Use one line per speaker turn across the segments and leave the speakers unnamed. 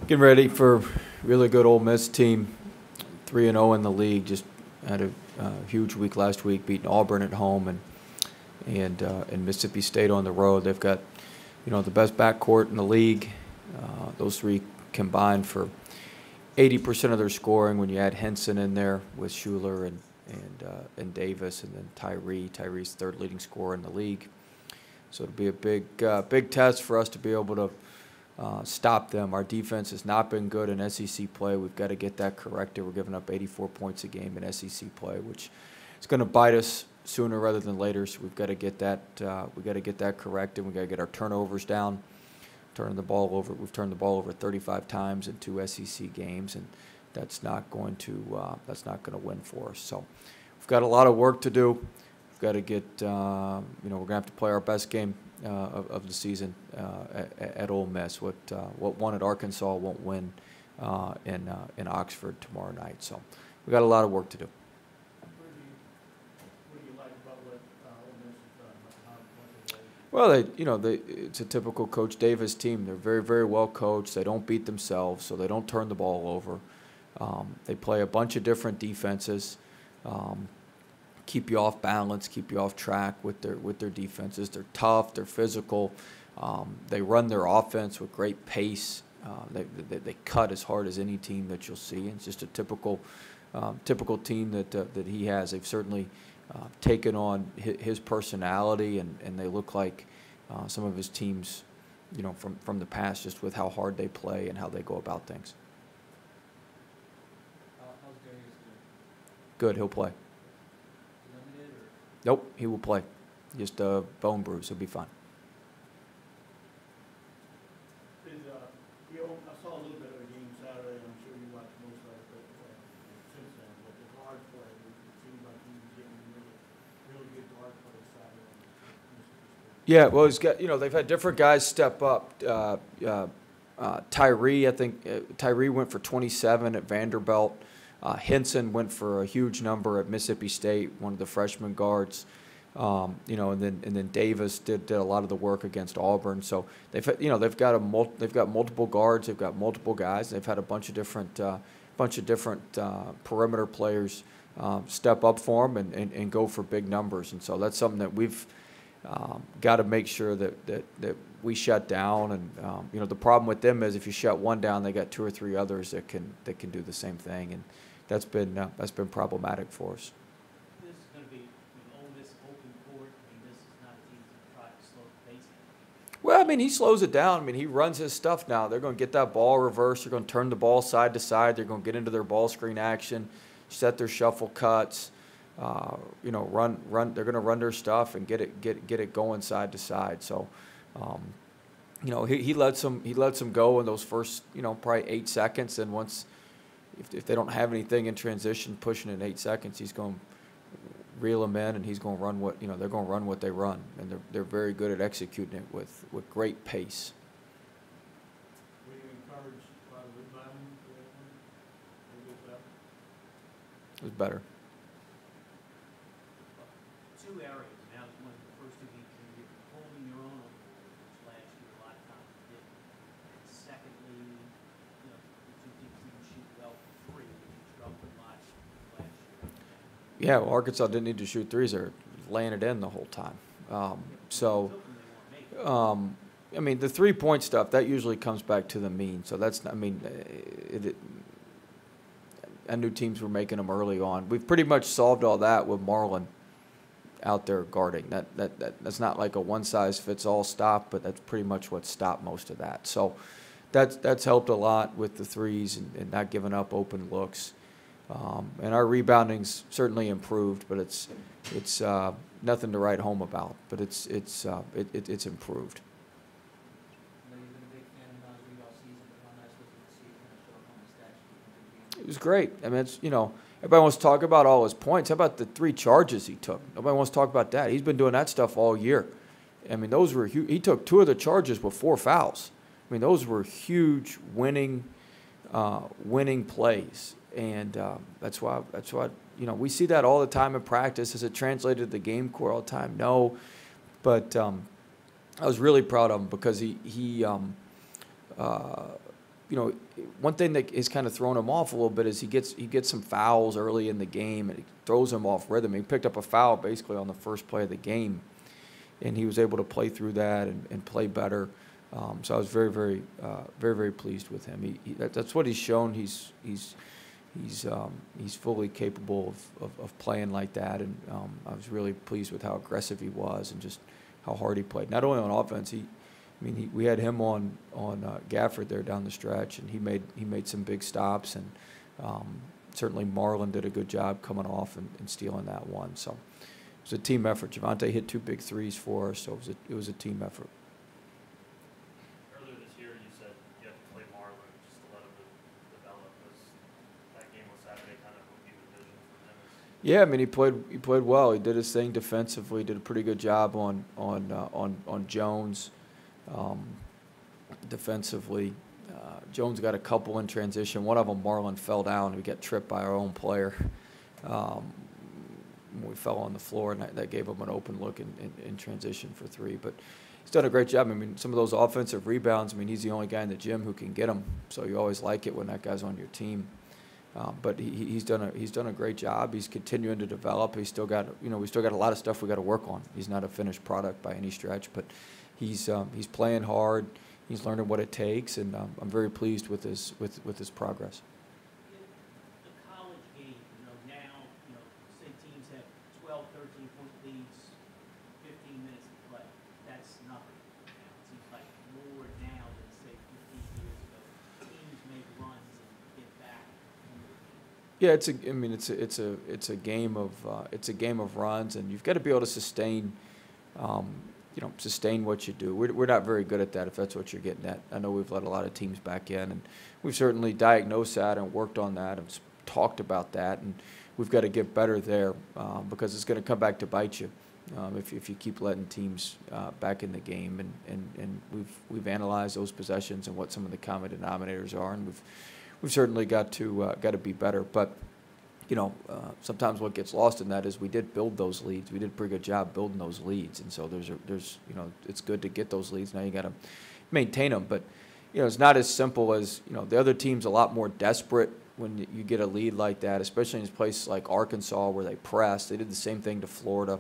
Getting ready for a really good Ole Miss team, 3-0 in the league. Just had a huge week last week, beating Auburn at home and Mississippi State on the road. They've got, the best backcourt in the league. Those three combined for 80% of their scoring. When you add Henson in there with Schuler and Davis, and then Tyree. Tyree's third leading scorer in the league. So it'll be a big test for us to be able to stop them. Our defense has not been good in SEC play. We've got to get that corrected. We're giving up 84 points a game in SEC play, which is going to bite us sooner rather than later. So we've got to get that. We've got to get that corrected. We've got to get our turnovers down. Turning the ball over. We've turned the ball over 35 times in 2 SEC games, and that's not going to win for us. So we've got a lot of work to do. We've got to get. We're going to have to play our best game of the season at Ole Miss. What won at Arkansas won't win in Oxford tomorrow night. So we got a lot of work to do.
What do you like about what Ole Miss has done?
Well, it's a typical Coach Davis team. They're very, very well coached. They don't beat themselves, so they don't turn the ball over. They play a bunch of different defenses. Keep you off balance, keep you off track with their defenses. They're tough, they're physical. They run their offense with great pace. They cut as hard as any team that you'll see. It's just a typical team that he has. They've certainly taken on his personality, and they look like some of his teams, from the past, just with how hard they play and how they go about things.
How's Darius doing?
Good, he'll play.
Limited or?
Nope, he will play. Just a bone bruise. He'll be fine.
I saw a little bit of a game Saturday. I'm sure you watched most of it, but since then, but the guard play, it seemed like he was getting really good guard play Saturday.
Yeah, well, he's got. They've had different guys step up. Tyree, I think Tyree went for 27 at Vanderbilt. Henson went for a huge number at Mississippi State, one of the freshman guards. And then Davis did a lot of the work against Auburn. So they've got multiple guards, they've got multiple guys. They've had a bunch of different perimeter players step up for them and go for big numbers. And so that's something that we've got to make sure that we shut down. And the problem with them is if you shut one down, they got 2 or 3 others that can do the same thing, and that's been problematic for us.
This is going to be Ole Miss open court. This is not a team to try to slow the pace.
Well, he slows it down. He runs his stuff now. They're going to get that ball reversed. They're going to turn the ball side to side. They're going to get into their ball screen action, set their shuffle cuts. Run. They're going to run their stuff and get it going side to side. So, he lets them go in those first probably 8 seconds, and once if they don't have anything in transition pushing in 8 seconds, he's going to reel them in, and he's going to run they're going to run what they run, and they're very good at executing it with great pace.
Were you encouraged by the rebounding?
It was better.
2 areas. Now, one of the first 2 games you're holding your own on the board, which last year a lot of times you didn't. And secondly, the 2 teams didn't shoot well from 3, which you struggled a lot last year.
Yeah, well, Arkansas didn't need to shoot threes. They're laying it in the whole time. The 3-point stuff, that usually comes back to the mean. So that's, I knew teams were making them early on. We've pretty much solved all that with Marlin out there guarding. That's not like a one-size-fits-all stop, but that's pretty much what stopped most of that. So that's helped a lot with the threes and not giving up open looks. And our rebounding's certainly improved, but it's nothing to write home about. But it's improved. It was great. Everybody wants to talk about all his points. How about the 3 charges he took? Nobody wants to talk about that. He's been doing that stuff all year. Those were huge. He took 2 of the charges with 4 fouls. Those were huge winning plays, and that's why we see that all the time in practice. Has it translated to the game court all the time? No, but I was really proud of him because you know, one thing that is kind of thrown him off a little bit is he gets some fouls early in the game, and it throws him off rhythm. He picked up a foul basically on the first play of the game, and he was able to play through that and play better. So I was very pleased with him. That's what he's shown. He's fully capable of playing like that, and I was really pleased with how aggressive he was and just how hard he played. Not only on offense, we had him on Gafford there down the stretch, and he made some big stops, and certainly Marlon did a good job coming off and stealing that one. So it was a team effort. Javonte hit 2 big threes for us, so it was a team effort.
Earlier this year, you said you have to play Marlon just to let him develop. Was that game on Saturday kind of would be the vision for him?
Yeah, I mean he played well. He did his thing defensively. He did a pretty good job on Jones. Defensively, Jones got a couple in transition. One of them, Marlon, fell down. We got tripped by our own player. We fell on the floor, and that gave him an open look in transition for 3. But he's done a great job. I mean, some of those offensive rebounds, I mean, he's the only guy in the gym who can get them. So you always like it when that guy's on your team. But he's done a great job. He's continuing to develop. We still got a lot of stuff we got to work on. He's not a finished product by any stretch, but he's playing hard. He's learning what it takes, and I'm very pleased with his progress.
The college game, now, say teams have 12, 13-point leads, 15 minutes to play. That's nothing now. It seems like more now than, say, 15 years ago. Teams make runs and get back.
Yeah, it's a game of runs, and you've got to be able to sustain what you do. We're not very good at that, if that's what you're getting at. I know we've let a lot of teams back in, and we've certainly diagnosed that and worked on that and talked about that, and we've got to get better there because it's going to come back to bite you if you keep letting teams back in the game. And we've analyzed those possessions and what some of the common denominators are, and we've certainly got to be better. But sometimes what gets lost in that is we did build those leads. We did a pretty good job building those leads, and so there's it's good to get those leads. Now you got to maintain them, but it's not as simple as the other team's a lot more desperate when you get a lead like that, especially in places like Arkansas where they press. They did the same thing to Florida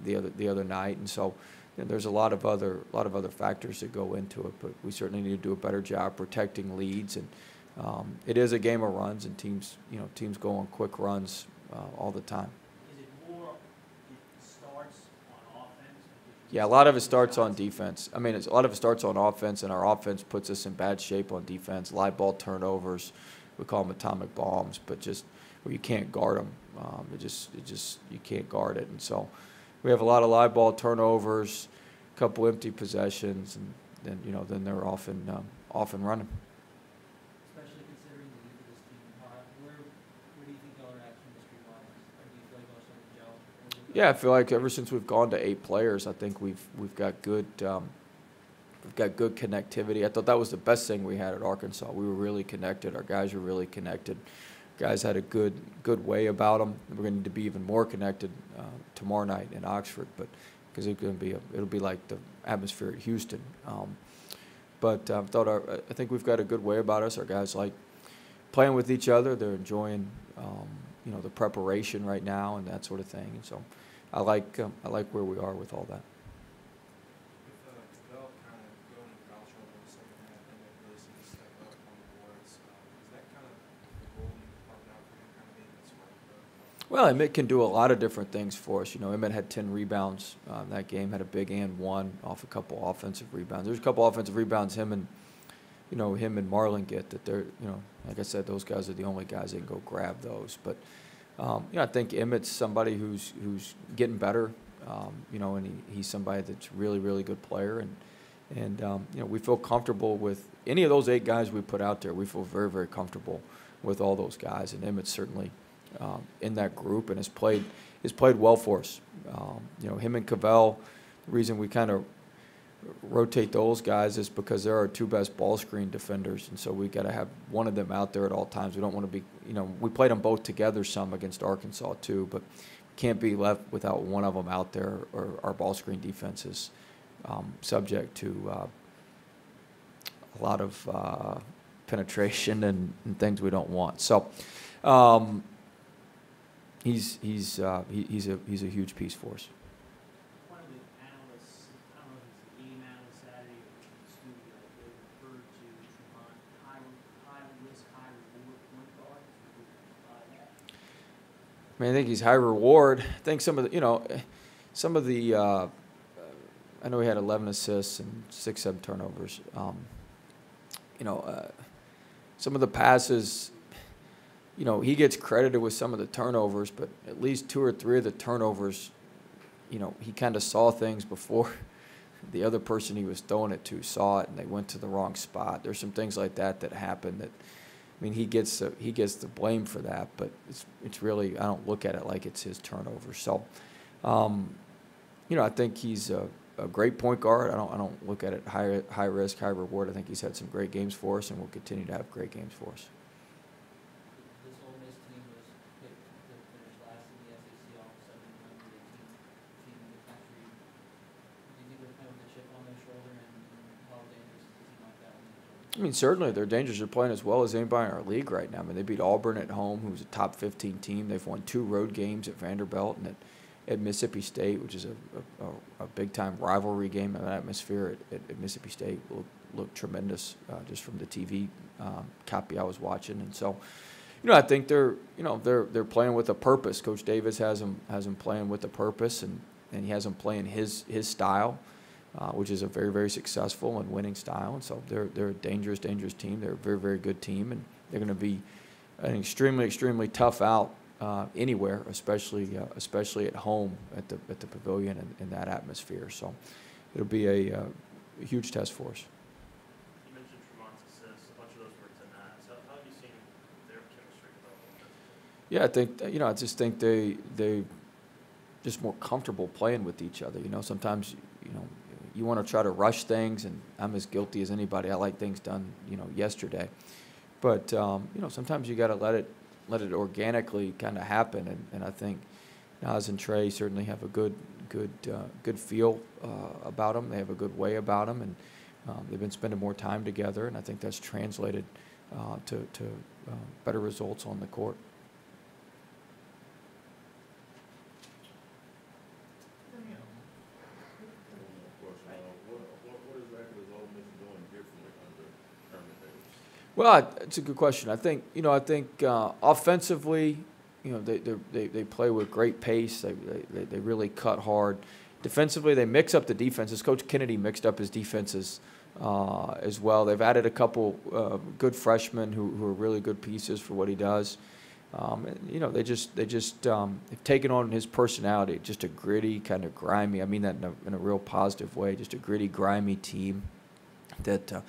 the other night, and so there's a lot of other factors that go into it. But we certainly need to do a better job protecting leads, and it is a game of runs, and teams go on quick runs all the time.
Is it more it starts on offense?
Yeah, a lot of it starts on defense. I mean, a lot of it starts on offense, and our offense puts us in bad shape on defense. Live ball turnovers, we call them atomic bombs, but just where you can't guard them. You can't guard it, and so we have a lot of live ball turnovers, a couple empty possessions, and then they're off and running.
Especially considering the need of this team. Where do you think y'all are at chemistry-wise? Or do you feel like y'all started to gel?
Yeah, I feel like ever since we've gone to 8 players, I think we've got good connectivity. I thought that was the best thing we had at Arkansas. We were really connected. Our guys were really connected. Guys had a good way about them. We're going to need to be even more connected tomorrow night in Oxford, but because it'll be like the atmosphere at Houston. But I think we've got a good way about us. Our guys like playing with each other. They're enjoying the preparation right now and that sort of thing. And so I like where we are with all that.
With Bell kind of going in foul trouble in the second half and then really seemed to step up on the boards, is that kind of the role you carved out for him, kind of being that spark?
Well, Emmett can do a lot of different things for us. Emmett had 10 rebounds that game, had a big and one off a couple offensive rebounds. There's a couple offensive rebounds him and Marlon get that they're, like I said, those guys are the only guys that can go grab those. But, I think Emmett's somebody who's getting better, and he's somebody that's really, really good player. And we feel comfortable with any of those 8 guys we put out there. We feel very, very comfortable with all those guys. And Emmett's certainly in that group and has played well for us. Him and Cavell, the reason we kind of rotate those guys is because they're our 2 best ball screen defenders, and so we got to have one of them out there at all times. We don't want to be, we played them both together some against Arkansas too, but can't be left without one of them out there, or our ball screen defense is subject to penetration and things we don't want. So he's a huge piece for us.
One of the analysts, I don't know if it's the game analyst Saturday or in the studio, they referred to Tremont high risk, high reward point guard.
I mean, I think he's high reward. I think some of the I know he had 11 assists and 6-7 turnovers. Some of the passes, he gets credited with some of the turnovers, but at least 2 or 3 of the turnovers, he kind of saw things before the other person he was throwing it to saw it, and they went to the wrong spot. There's some things like that happen that, I mean, he gets the blame for that, but it's really, I don't look at it like it's his turnover. So, I think he's a great point guard. I don't look at it high risk, high reward. I think he's had some great games for us and will continue to have great games for us.
This Ole Miss team was picked to finish last in the SEC off 718 team in the country. Do you think they're playing with a chip on their shoulder, and how dangerous is a team like that?
I mean, certainly they're dangerous. They're playing as well as anybody in our league right now. I mean, they beat Auburn at home, who's a top 15 team. They've won 2 road games at Vanderbilt and at Mississippi State, which is a big-time rivalry game. And the atmosphere at Mississippi State looked tremendous just from the TV copy I was watching. And so, I think they're playing with a purpose. Coach Davis has them playing with a purpose, and he has them playing his style, which is a very, very successful and winning style. And so they're a dangerous team. They're a very, very good team, and they're going to be an extremely, extremely tough out anywhere, especially at home at the Pavilion and in that atmosphere. So it'll be a huge test for us.
You mentioned Tremont's assists. A bunch of those were to Nats. How have you seen their chemistry develop?
Yeah, I think I just think they just more comfortable playing with each other. Sometimes you want to try to rush things, and I'm as guilty as anybody. I like things done yesterday, but sometimes you got to let it organically kind of happen, and I think Naz and Trey certainly have a good feel about them. They have a good way about them, and they've been spending more time together, and I think that's translated to better results on the court.
What exactly is Ole Miss doing differently under Herman Davis?
Well, it's a good question. I think offensively, they play with great pace. They really cut hard. Defensively, they mix up the defenses. Coach Kennedy mixed up his defenses as well. They've added a couple good freshmen who are really good pieces for what he does. They've taken on his personality, just a gritty, kind of grimy. I mean that in a real positive way. Just a gritty, grimy team that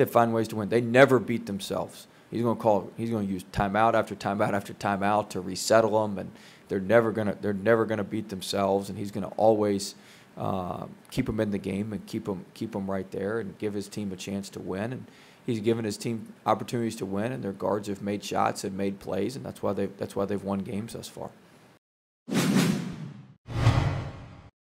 find ways to win. They never beat themselves. He's going to use timeout after timeout after timeout to resettle them, and they're never gonna beat themselves. And he's going to always keep them in the game and keep them right there and give his team a chance to win. And he's given his team opportunities to win, and their guards have made shots and made plays, and that's why they've won games thus far.